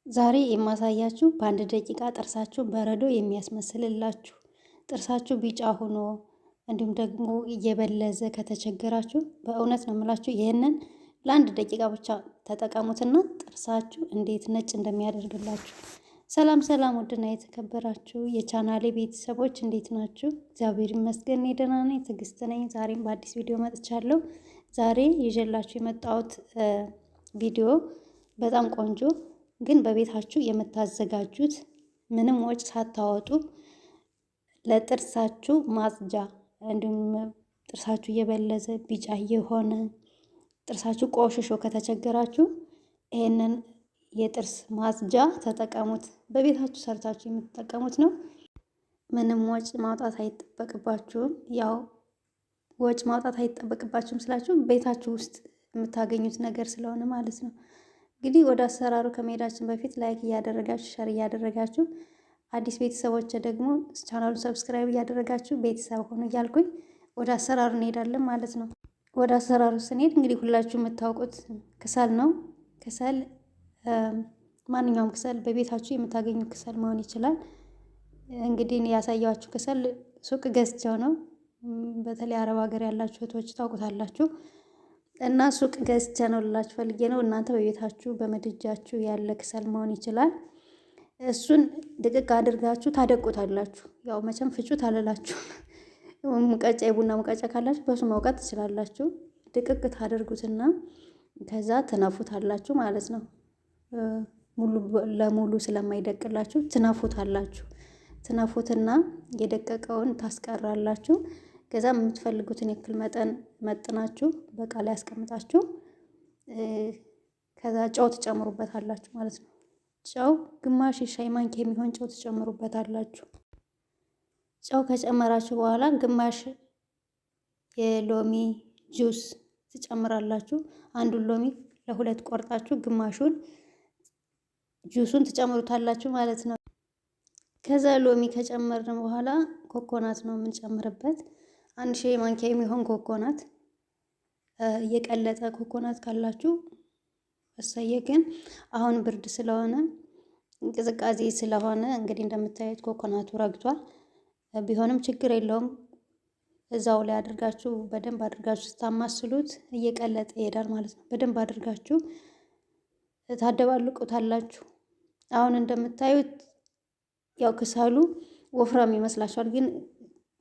ዛሬ የማሳያችሁ በአንድ ደቂቃ ጥርሳችሁን በረዶ የሚያስመስልላችሁ ጥርሳችሁ ቢጫ ሆኖ እንዲሁም ደግሞ እየበለዘ ከተቸገራችሁ በእውነት ነው የምላችሁ ይህንን ለአንድ ደቂቃ ብቻ ተጠቀሙትና ጥርሳችሁ እንዴት ነጭ እንደሚያደርግላችሁ። ሰላም ሰላም፣ ውድና የተከበራችሁ የቻናሌ ቤተሰቦች እንዴት ናችሁ? እግዚአብሔር ይመስገን እኔ ደህና ነኝ። ትዕግስት ነኝ። ዛሬም በአዲስ ቪዲዮ መጥቻለሁ። ዛሬ ይዤላችሁ የመጣሁት ቪዲዮ በጣም ቆንጆ ግን በቤታችሁ የምታዘጋጁት ምንም ወጪ ሳታወጡ ለጥርሳችሁ ማጽጃ እንዲሁም ጥርሳችሁ እየበለዘ ቢጫ የሆነ ጥርሳችሁ ቆሽሾ ከተቸገራችሁ ይሄንን የጥርስ ማጽጃ ተጠቀሙት። በቤታችሁ ሰርታችሁ የምትጠቀሙት ነው። ምንም ወጪ ማውጣት አይጠበቅባችሁም። ያው ወጪ ማውጣት አይጠበቅባችሁም ስላችሁ ቤታችሁ ውስጥ የምታገኙት ነገር ስለሆነ ማለት ነው። እንግዲህ ወደ አሰራሩ ከመሄዳችን በፊት ላይክ እያደረጋችሁ ሸር እያደረጋችሁ አዲስ ቤተሰቦች ደግሞ ቻናሉን ሰብስክራይብ እያደረጋችሁ ቤተሰብ ሆኑ እያልኩኝ ወደ አሰራሩ እንሄዳለን ማለት ነው። ወደ አሰራሩ ስንሄድ እንግዲህ ሁላችሁ የምታውቁት ክሰል ነው። ክሰል ማንኛውም ክሰል በቤታችሁ የምታገኙ ክሰል መሆን ይችላል። እንግዲህ ያሳየኋችሁ ክሰል ሱቅ ገዝቼው ነው። በተለይ አረብ ሀገር ያላችሁ እህቶች ታውቁታላችሁ። እና ሱቅ ገዝቼ ነው ልላችሁ ፈልጌ ነው። እናንተ በቤታችሁ በምድጃችሁ ያለ ክሰል መሆን ይችላል። እሱን ድቅቅ አድርጋችሁ ታደቁታላችሁ። ያው መቼም ፍጩት አልላችሁ። ሙቀጫ የቡና ሙቀጫ ካላችሁ በሱ መውቀጥ ትችላላችሁ። ድቅቅ ታደርጉትና ከዛ ትነፉታላችሁ ማለት ነው። ሙሉ ለሙሉ ስለማይደቅላችሁ ትነፉታላችሁ። ትነፉትና የደቀቀውን ታስቀራላችሁ። ከዛ የምትፈልጉትን ያክል መጠን መጥናችሁ በቃ ላይ ያስቀምጣችሁ። ከዛ ጨው ትጨምሩበታላችሁ ማለት ነው። ጨው ግማሽ የሻይ ማንኪያ የሚሆን ጨው ትጨምሩበታላችሁ። ጨው ከጨመራችሁ በኋላ ግማሽ የሎሚ ጁስ ትጨምራላችሁ። አንዱን ሎሚ ለሁለት ቆርጣችሁ ግማሹን ጁሱን ትጨምሩታላችሁ ማለት ነው። ከዛ ሎሚ ከጨመርን በኋላ ኮኮናት ነው የምንጨምርበት። አንድ ሻይ ማንኪያ የሚሆን ኮኮናት፣ የቀለጠ ኮኮናት ካላችሁ እሰየ። ግን አሁን ብርድ ስለሆነ ቅዝቃዜ ስለሆነ እንግዲህ እንደምታዩት ኮኮናቱ ረግቷል። ቢሆንም ችግር የለውም። እዛው ላይ አድርጋችሁ በደንብ አድርጋችሁ ስታማስሉት እየቀለጠ ይሄዳል ማለት ነው። በደንብ አድርጋችሁ ታደባልቁታላችሁ። አሁን እንደምታዩት ያው ክሰሉ ወፍራም ይመስላችኋል፣ ግን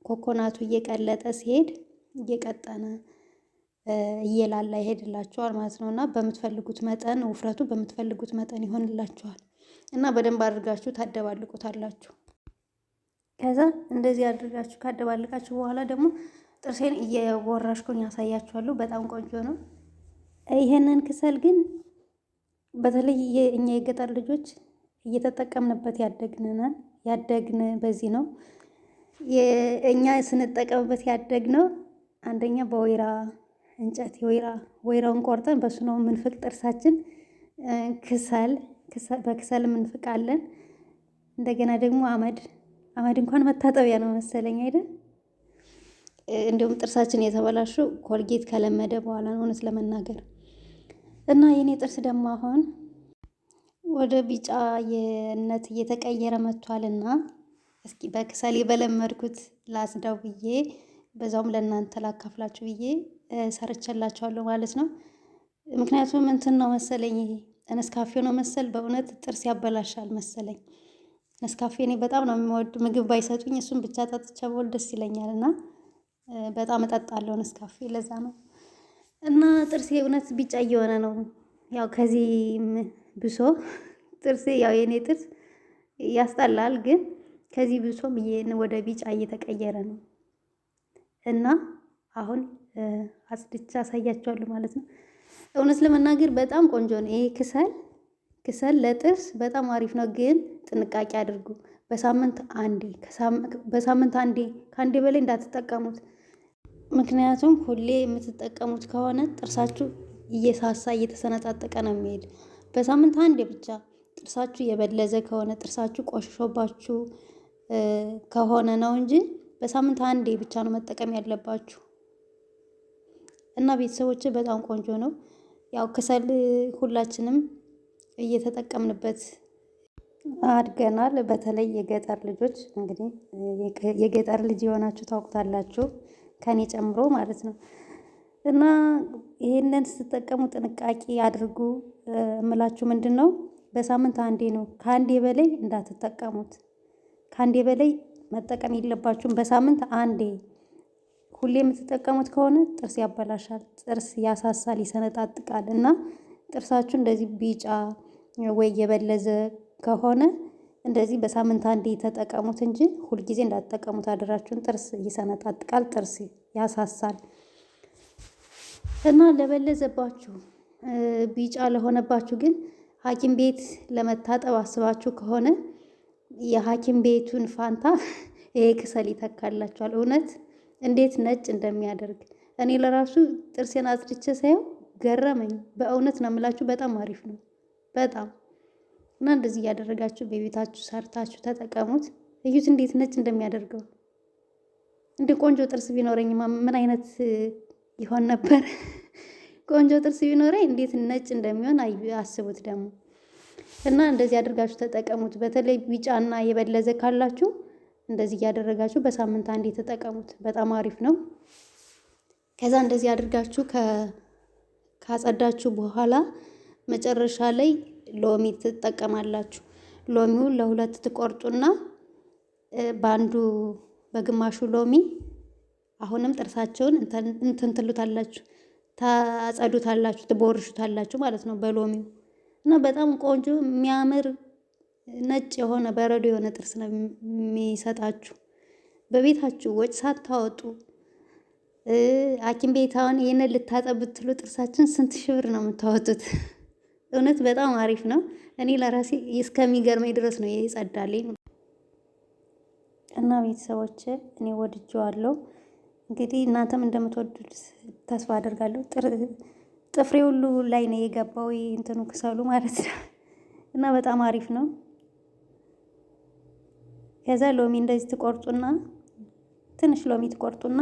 ኮኮናቱ እየቀለጠ ሲሄድ እየቀጠነ እየላላ ይሄድላችኋል ማለት ነው። እና በምትፈልጉት መጠን ውፍረቱ በምትፈልጉት መጠን ይሆንላችኋል። እና በደንብ አድርጋችሁ ታደባልቁታላችሁ። ከዛ እንደዚህ አድርጋችሁ ካደባልቃችሁ በኋላ ደግሞ ጥርሴን እየቦረሽኩኝ ያሳያችኋለሁ። በጣም ቆንጆ ነው። ይሄንን ክሰል ግን በተለይ እኛ የገጠር ልጆች እየተጠቀምንበት ያደግን በዚህ ነው። እኛ ስንጠቀምበት ያደግነው አንደኛ በወይራ እንጨት ወይራውን ቆርጠን በሱ ነው የምንፍቅ ጥርሳችን። በክሰል እንፍቃለን። እንደገና ደግሞ አመድ እንኳን መታጠቢያ ነው መሰለኝ አይደል? እንዲሁም ጥርሳችን የተበላሸው ኮልጌት ከለመደ በኋላ ነው እውነት ለመናገር። እና የኔ ጥርስ ደግሞ አሁን ወደ ቢጫ የነት እየተቀየረ መጥቷልና እስኪ በክሰል በለመድኩት ላስዳው ብዬ በዛውም ለእናንተ ላካፍላችሁ ብዬ ሰርቼላችኋለሁ ማለት ነው። ምክንያቱም እንትን ነው መሰለኝ ይሄ ነስካፌ ነው መሰል። በእውነት ጥርስ ያበላሻል መሰለኝ። ነስካፌ እኔ በጣም ነው የምወድ። ምግብ ባይሰጡኝ እሱን ብቻ ጠጥቼ ብውል ደስ ይለኛል። እና በጣም እጠጣለሁ ነስካፌ፣ ለዛ ነው። እና ጥርሴ እውነት ቢጫ እየሆነ ነው። ያው ከዚህም ብሶ ጥርሴ ያው የኔ ጥርስ ያስጠላል፣ ግን ከዚህ ብሶም ወደ ቢጫ እየተቀየረ ነው። እና አሁን አጽድቼ አሳያችኋለሁ ማለት ነው። እውነት ለመናገር በጣም ቆንጆ ነው ይሄ ክሰል ለጥርስ በጣም አሪፍ ነው። ግን ጥንቃቄ አድርጉ። በሳምንት አንዴ ከአንዴ በላይ እንዳትጠቀሙት። ምክንያቱም ሁሌ የምትጠቀሙት ከሆነ ጥርሳችሁ እየሳሳ እየተሰነጣጠቀ ነው የሚሄድ። በሳምንት አንዴ ብቻ ጥርሳችሁ የበለዘ ከሆነ ጥርሳችሁ ቆሽሾባችሁ ከሆነ ነው እንጂ በሳምንት አንዴ ብቻ ነው መጠቀም ያለባችሁ። እና ቤተሰቦች በጣም ቆንጆ ነው። ያው ክሰል ሁላችንም እየተጠቀምንበት አድገናል። በተለይ የገጠር ልጆች እንግዲህ የገጠር ልጅ የሆናችሁ ታውቁታላችሁ፣ ከኔ ጨምሮ ማለት ነው። እና ይሄንን ስትጠቀሙ ጥንቃቄ አድርጉ። እምላችሁ ምንድን ነው፣ በሳምንት አንዴ ነው። ከአንዴ በላይ እንዳትጠቀሙት። ከአንዴ በላይ መጠቀም የለባችሁም። በሳምንት አንዴ። ሁሌ የምትጠቀሙት ከሆነ ጥርስ ያበላሻል፣ ጥርስ ያሳሳል፣ ይሰነጣጥቃል። እና ጥርሳችሁ እንደዚህ ቢጫ ወይ የበለዘ ከሆነ እንደዚህ በሳምንት አንዴ ተጠቀሙት እንጂ ሁልጊዜ እንዳትጠቀሙት አደራችሁን። ጥርስ ይሰነጣጥቃል፣ ጥርስ ያሳሳል። እና ለበለዘባችሁ ቢጫ ለሆነባችሁ ግን ሐኪም ቤት ለመታጠብ አስባችሁ ከሆነ የሐኪም ቤቱን ፋንታ ይሄ ክሰል ይተካላችኋል። እውነት እንዴት ነጭ እንደሚያደርግ እኔ ለራሱ ጥርሴን አጽድቼ ሳየው ገረመኝ። በእውነት ነው የምላችሁ፣ በጣም አሪፍ ነው በጣም። እና እንደዚህ እያደረጋችሁ በቤታችሁ ሰርታችሁ ተጠቀሙት። እዩት እንዴት ነጭ እንደሚያደርገው። እንደ ቆንጆ ጥርስ ቢኖረኝማ ምን አይነት ይሆን ነበር? ቆንጆ ጥርስ ቢኖረኝ እንዴት ነጭ እንደሚሆን አስቡት ደግሞ። እና እንደዚህ አድርጋችሁ ተጠቀሙት። በተለይ ቢጫና የበለዘ ካላችሁ እንደዚህ እያደረጋችሁ በሳምንት አንዴ ተጠቀሙት። በጣም አሪፍ ነው። ከዛ እንደዚህ አድርጋችሁ ካጸዳችሁ በኋላ መጨረሻ ላይ ሎሚ ትጠቀማላችሁ። ሎሚውን ለሁለት ትቆርጡና በአንዱ በግማሹ ሎሚ አሁንም ጥርሳቸውን እንትን ትሉታላችሁ፣ ታጸዱታላችሁ፣ ትቦርሹታላችሁ ማለት ነው በሎሚው። እና በጣም ቆንጆ የሚያምር ነጭ የሆነ በረዶ የሆነ ጥርስ ነው የሚሰጣችሁ። በቤታችሁ ወጭ ሳታወጡ ሐኪም ቤት አሁን ይህንን ልታጠብ ብትሉ ጥርሳችን ስንት ሺህ ብር ነው የምታወጡት? እውነት በጣም አሪፍ ነው። እኔ ለራሴ እስከሚገርመኝ ድረስ ነው የጸዳልኝ። እና ቤተሰቦች እኔ ወድጄዋለሁ። እንግዲህ እናንተም እንደምትወዱት ተስፋ አደርጋለሁ። ጥፍሬ ሁሉ ላይ ነው የገባው እንትኑ ክሰሉ ማለት ነው። እና በጣም አሪፍ ነው። ከዛ ሎሚ እንደዚህ ትቆርጡና ትንሽ ሎሚ ትቆርጡና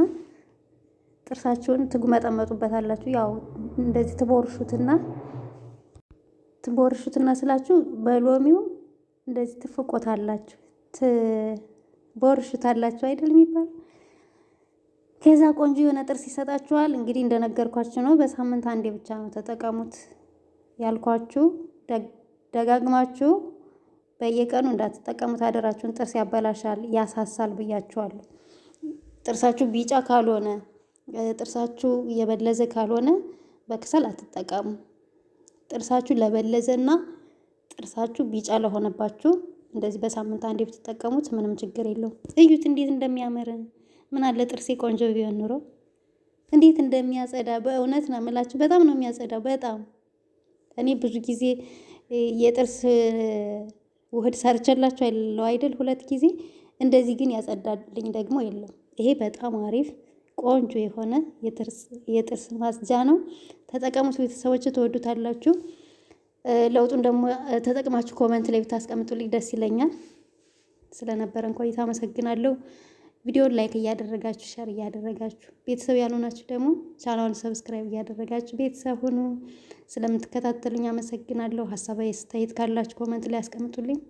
ጥርሳችሁን ትጉመጠመጡበታላችሁ። ያው እንደዚህ ትቦርሹትና ስላችሁ በሎሚው እንደዚህ ትፍቆታላችሁ፣ ትቦርሹታላችሁ አይደል የሚባል። ከዛ ቆንጆ የሆነ ጥርስ ይሰጣችኋል። እንግዲህ እንደነገርኳችሁ ነው። በሳምንት አንዴ ብቻ ነው ተጠቀሙት ያልኳችሁ። ደጋግማችሁ በየቀኑ እንዳትጠቀሙት አደራችሁን። ጥርስ ያበላሻል፣ ያሳሳል ብያችኋለሁ። ጥርሳችሁ ቢጫ ካልሆነ፣ ጥርሳችሁ የበለዘ ካልሆነ በክሰል አትጠቀሙ። ጥርሳችሁ ለበለዘና ጥርሳችሁ ቢጫ ለሆነባችሁ እንደዚህ በሳምንት አንዴ ብትጠቀሙት ምንም ችግር የለውም። እዩት እንዴት እንደሚያምር። ምን አለ ጥርሴ ቆንጆ ቢሆን ኑሮ እንዴት እንደሚያጸዳ። በእውነት ነው የምላችሁ፣ በጣም ነው የሚያጸዳው። በጣም እኔ ብዙ ጊዜ የጥርስ ውህድ ሰርቼላችሁ ያለው አይደል 2 ጊዜ። እንደዚህ ግን ያጸዳልኝ ደግሞ የለም። ይሄ በጣም አሪፍ ቆንጆ የሆነ የጥርስ ማጽጃ ነው። ተጠቀሙት ቤተሰቦች፣ ትወዱታላችሁ። ለውጡን ደግሞ ተጠቅማችሁ ኮመንት ላይ ብታስቀምጡልኝ ደስ ይለኛል። ስለነበረን ቆይታ አመሰግናለሁ። ቪዲዮውን ላይክ እያደረጋችሁ ሸር እያደረጋችሁ ቤተሰብ ያልሆናችሁ ደግሞ ቻናሉን ሰብስክራይብ እያደረጋችሁ ቤተሰብ ሁኑ። ስለምትከታተሉኝ አመሰግናለሁ። ሀሳብ አስተያየት ካላችሁ ኮመንት ላይ አስቀምጡልኝ።